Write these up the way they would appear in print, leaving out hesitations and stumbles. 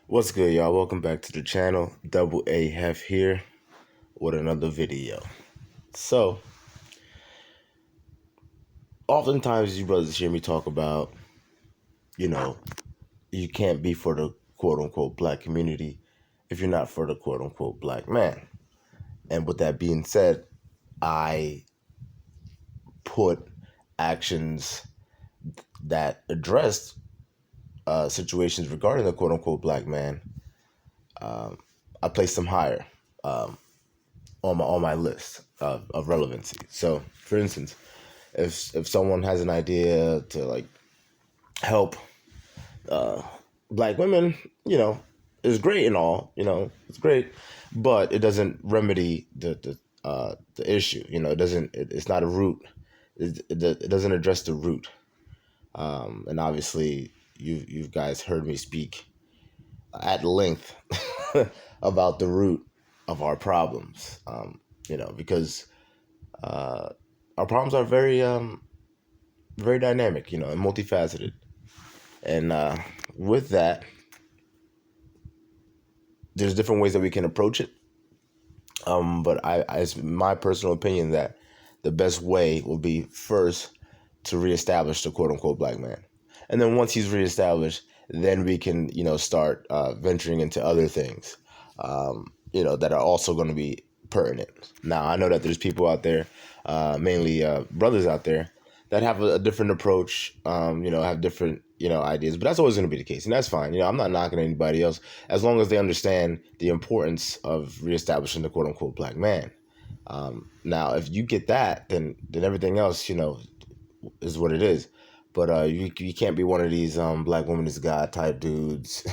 What's good, y'all? Welcome back to the channel. Double A Hef here with another video. So, oftentimes you brothers hear me talk about, you know, you can't be for the quote unquote black community if you're not for the quote unquote black man. And with that being said, I put actions that addressed situations regarding the quote unquote black man. I placed them higher on my list of relevancy. So, for instance, if someone has an idea to like help black women, is great and all, it's great, but it doesn't remedy the issue. It's not a root. It doesn't address the root. And obviously, you guys heard me speak at length about the root of our problems. Because our problems are very dynamic, and multifaceted. And with that, there's different ways that we can approach it. But it's my personal opinion that the best way will be first to reestablish the quote unquote black man. And then once he's reestablished, then we can, start venturing into other things, that are also going to be pertinent. Now, I know that there's people out there, mainly brothers out there, that have a different approach, have different, ideas. But that's always going to be the case. And that's fine. I'm not knocking anybody else as long as they understand the importance of reestablishing the quote unquote black man. Now, if you get that, then everything else, is what it is. But you can't be one of these black woman is God type dudes.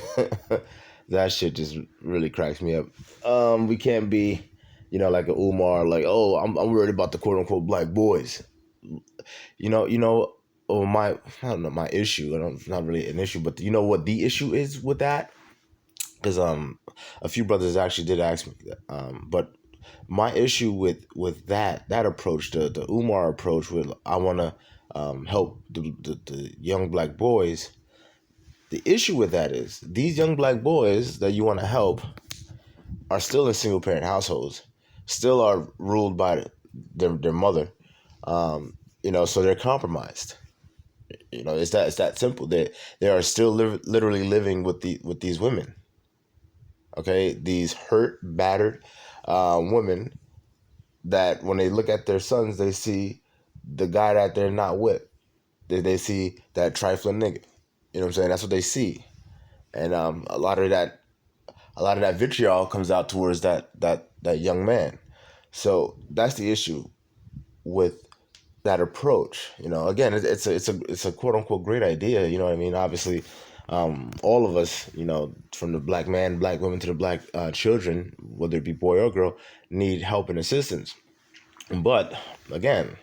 That shit just really cracks me up. We can't be, like a Umar, like, oh, I'm worried about the quote unquote black boys. Oh, I don't know, my issue. It's not really an issue, but you know what the issue is with that? Because a few brothers actually did ask me that. But my issue with that approach, the Umar approach, with I want to help the young black boys. The issue with that is these young black boys that you want to help are still in single parent households, still are ruled by their mother. So they're compromised. It's that simple. They are still literally living with these women. Okay, these hurt, battered women that when they look at their sons, they see the guy that they're not with. They see that trifling nigga. You know what I'm saying? That's what they see, and a lot of that vitriol comes out towards that young man. So that's the issue with that approach. Again, it's a quote unquote great idea. You know what I mean? Obviously, all of us, from the black man, black women to the black children, whether it be boy or girl, need help and assistance. But again,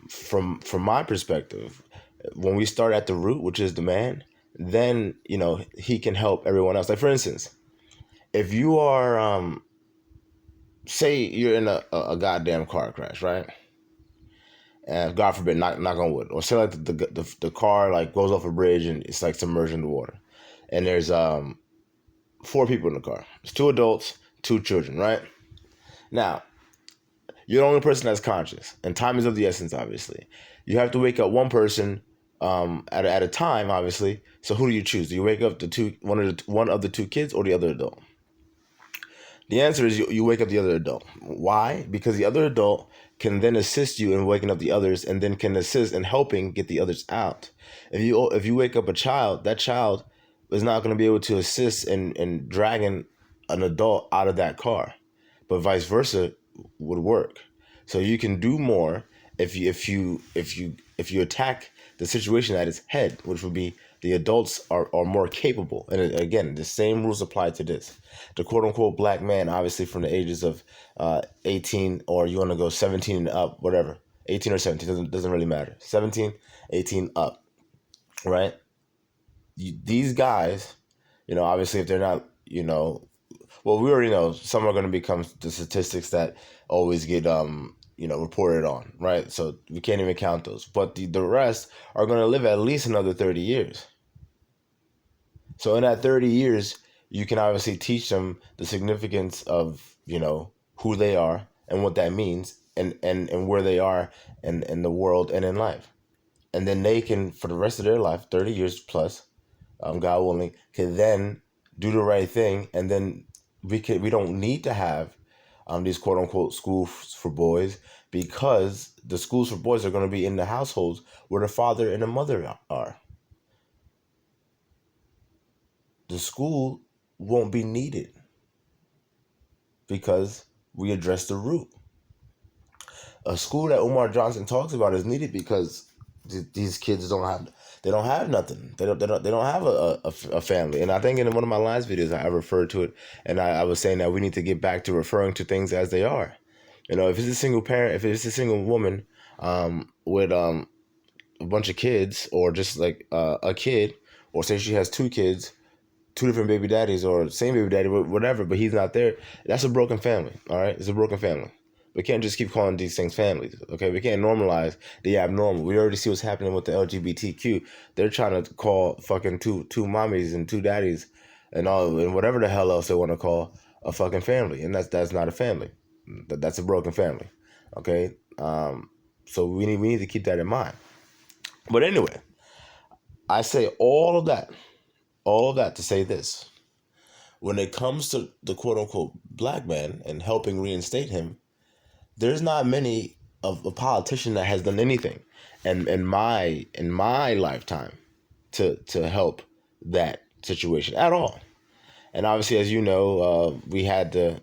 from my perspective, when we start at the root, which is the man, then he can help everyone else. Like for instance, if you are say you're in a goddamn car crash, right? And God forbid, knock on wood, or say like the car like goes off a bridge and it's like submerged in the water, and there's four people in the car. It's two adults, two children, right? Now, you're the only person that's conscious, and time is of the essence. Obviously, you have to wake up one person at a time. Obviously, so who do you choose? Do you wake up one of the two kids or the other adult? The answer is you wake up the other adult. Why? Because the other adult can then assist you in waking up the others, and then can assist in helping get the others out. If you wake up a child, that child is not going to be able to assist in dragging an adult out of that car, but vice versa would work. So you can do more if you attack the situation at its head, which would be the adults are more capable. And again, the same rules apply to this. The quote unquote black man, obviously from the ages of 18, or you want to go 17 and up, whatever, 18 or 17, doesn't really matter. 17, 18 up, right? These guys, obviously if they're not, well, we already know some are going to become the statistics that always get reported on, right? So we can't even count those. But the rest are going to live at least another 30 years. So in that 30 years, you can obviously teach them the significance of, who they are and what that means, and where they are in the world and in life. And then they can, for the rest of their life, 30 years plus, God willing, can then do the right thing. And then we don't need to have these quote unquote schools for boys, because the schools for boys are going to be in the households where the father and the mother are. The school won't be needed because we address the root. A school that Umar Johnson talks about is needed because these kids don't have nothing. They don't have a family. And I think in one of my last videos I referred to it, and I was saying that we need to get back to referring to things as they are. If it's a single parent, if it's a single woman with a bunch of kids, or just like a kid, or say she has two kids, two different baby daddies, or same baby daddy, whatever, but he's not there, that's a broken family. All right, it's a broken family. We can't just keep calling these things families. Okay, we can't normalize the abnormal. We already see what's happening with the LGBTQ. They're trying to call fucking two mommies and two daddies and all, and whatever the hell else they want to call a fucking family, and that's not a family. That's a broken family. Okay, so we need to keep that in mind. But anyway, I say all of that to say this: when it comes to the quote unquote black man and helping reinstate him, there's not many of a politician that has done anything, and in my lifetime, to help that situation at all. And obviously, as you know, we had the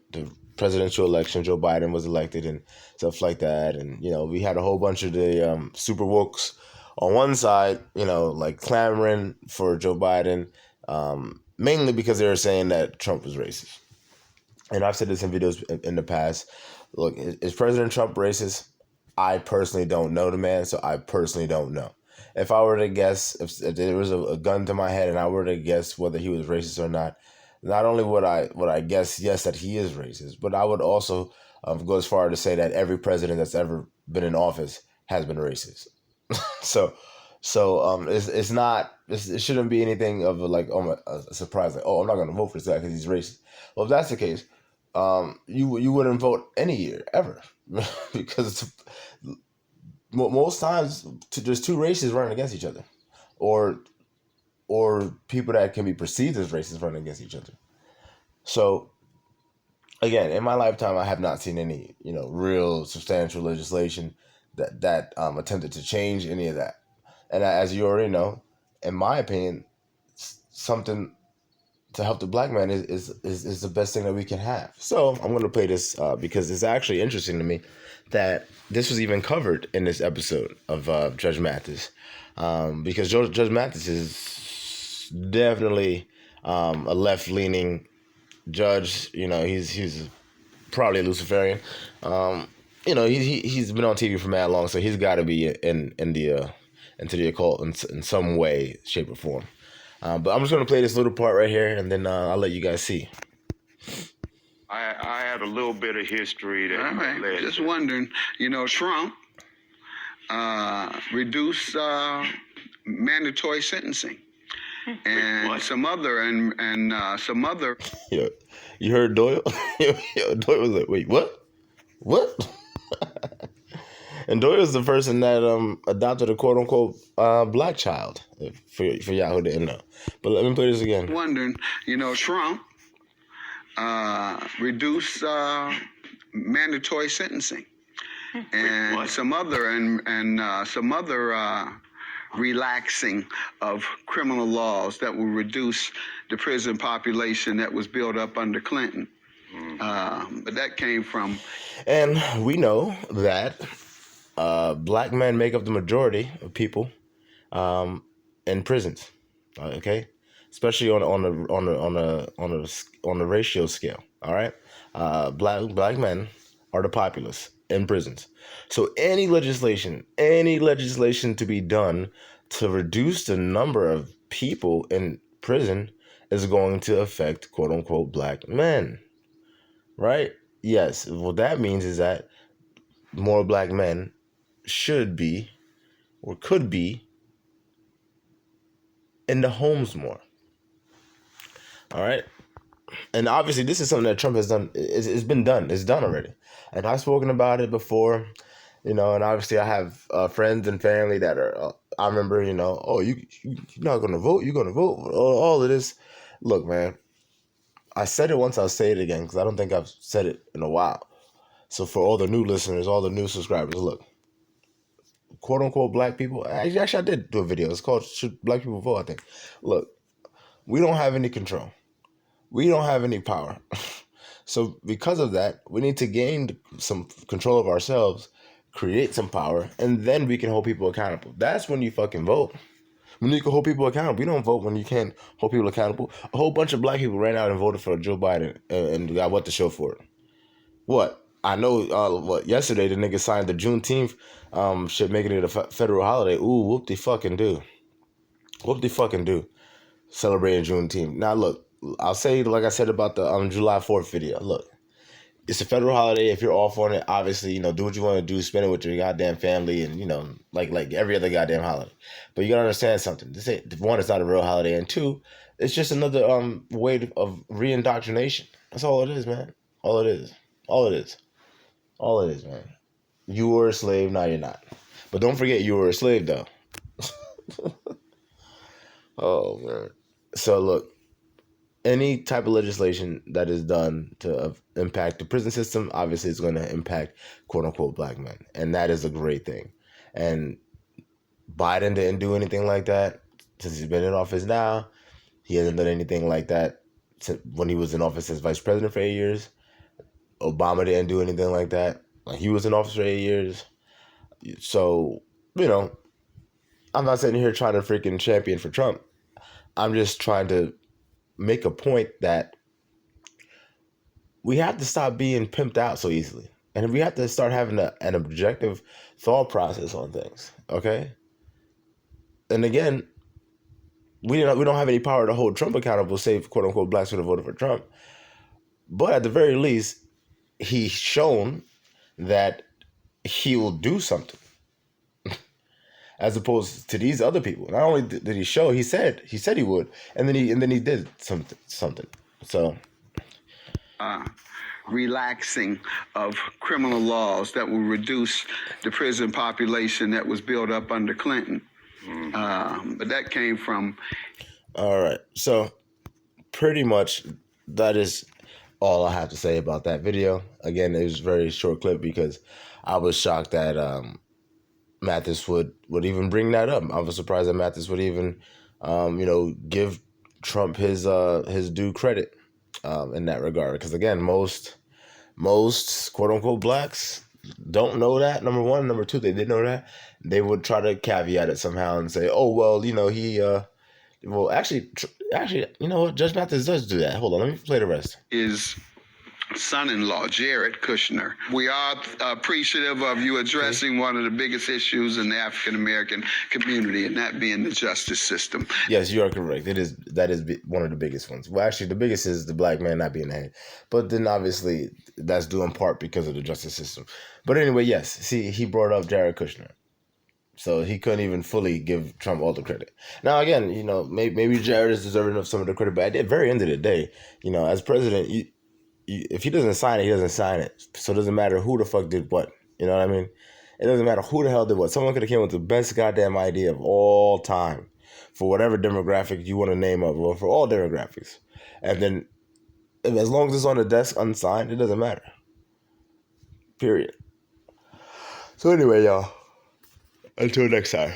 presidential election. Joe Biden was elected and stuff like that, and we had a whole bunch of the super wokes on one side, like clamoring for Joe Biden, mainly because they were saying that Trump was racist. And I've said this in videos in the past. Look, is President Trump racist? I personally don't know the man, so I personally don't know. If I were to guess, if there was a gun to my head and I were to guess whether he was racist or not only would I guess yes that he is racist, but I would also go as far to say that every president that's ever been in office has been racist. so it's not, it shouldn't be anything of a surprise, like, oh, I'm not going to vote for this guy because he's racist. Well, if that's the case, you wouldn't vote any year ever because most times there's two races running against each other, or people that can be perceived as racist running against each other. So again, in my lifetime, I have not seen any real substantial legislation that attempted to change any of that. And as you already know, in my opinion, something to help the black man is the best thing that we can have. So I'm going to play this because it's actually interesting to me that this was even covered in this episode of Judge Mathis, because Judge Mathis is definitely a left-leaning judge. He's probably a Luciferian. He's been on TV for mad long, so he's got to be into the occult in some way, shape, or form. But I'm just going to play this little part right here, and then I'll let you guys see. I had a little bit of history that led. Just wondering, Trump reduced mandatory sentencing, and some other. Yo, you heard Doyle? Doyle was like, wait, what? What? And Doyle was the person that adopted a quote unquote black child, for y'all who didn't know. But let me play this again. Wondering, Trump reduced mandatory sentencing, and some other relaxing of criminal laws that will reduce the prison population that was built up under Clinton. But that came from... And we know that black men make up the majority of people in prisons. Okay, especially on the ratio scale. All right, black men are the populace in prisons. So any legislation to be done to reduce the number of people in prison is going to affect quote unquote black men. Right? Yes. What that means is that more black men should be or could be in the homes more. All right. And obviously, this is something that Trump has done. It's been done. It's done already. And I've spoken about it before, and obviously I have friends and family that are, I remember, oh, you're not going to vote. You're going to vote. All of this. Look, man, I said it once. I'll say it again because I don't think I've said it in a while. So for all the new listeners, all the new subscribers, look, quote unquote black people. Actually, I did do a video. It's called "Should Black People Vote?" I think. Look, we don't have any control. We don't have any power. So because of that, we need to gain some control of ourselves, create some power, and then we can hold people accountable. That's when you fucking vote. When you can hold people accountable. You don't vote when you can't hold people accountable. A whole bunch of black people ran out and voted for Joe Biden and got what to show for it. What? I know, yesterday the nigga signed the Juneteenth shit, making it a federal holiday. Ooh, whoop de fucking do. Whoop de fucking do. Celebrating Juneteenth. Now, look, I'll say, like I said about the July 4th video. Look, it's a federal holiday. If you're off on it, obviously, do what you want to do. Spend it with your goddamn family and, like every other goddamn holiday. But you got to understand something. This ain't, one, it's not a real holiday. And two, it's just another way of re-indoctrination. That's all it is, man. All it is. All it is. All it is, man. You were a slave, now you're not. But don't forget you were a slave, though. Oh, man. So, look, any type of legislation that is done to impact the prison system, obviously it's going to impact quote-unquote black men. And that is a great thing. And Biden didn't do anything like that since he's been in office now. He hasn't done anything like that when he was in office as vice president for 8 years. Obama didn't do anything like that. Like, he was in office for 8 years. So, I'm not sitting here trying to freaking champion for Trump. I'm just trying to make a point that we have to stop being pimped out so easily. And we have to start having an objective thought process on things, okay? And again, we don't have any power to hold Trump accountable, save quote-unquote blacks who have voted for Trump. But at the very least, he's shown that he will do something. As opposed to these other people. Not only did he show, he said he would, and then he did something. So, relaxing of criminal laws that will reduce the prison population that was built up under Clinton. But that came from. All right. So, pretty much that is all I have to say about that video. Again, it was a very short clip because I was shocked that Mathis would even bring that up. I was surprised that Mathis would even, give Trump his due credit in that regard. Because again, most quote unquote blacks don't know that. Number one, number two, they didn't know that. They would try to caveat it somehow and say, oh well, he. Well, actually, you know what? Judge Mathis does do that. Hold on, let me play the rest. Is son-in-law, Jared Kushner. We are appreciative of you addressing one of the biggest issues in the African-American community, and that being the justice system. Yes, you are correct. That is one of the biggest ones. Well, actually, the biggest is the black man not being the head. But then, obviously, that's due in part because of the justice system. But anyway, yes. See, he brought up Jared Kushner. So he couldn't even fully give Trump all the credit. Now, again, maybe Jared is deserving of some of the credit, but at the very end of the day, as president, if he doesn't sign it, he doesn't sign it. So it doesn't matter who the fuck did what. You know what I mean? It doesn't matter who the hell did what. Someone could have came with the best goddamn idea of all time for whatever demographic you want to name up, or for all demographics. And then, as long as it's on the desk unsigned, it doesn't matter. Period. So anyway, y'all, until next time.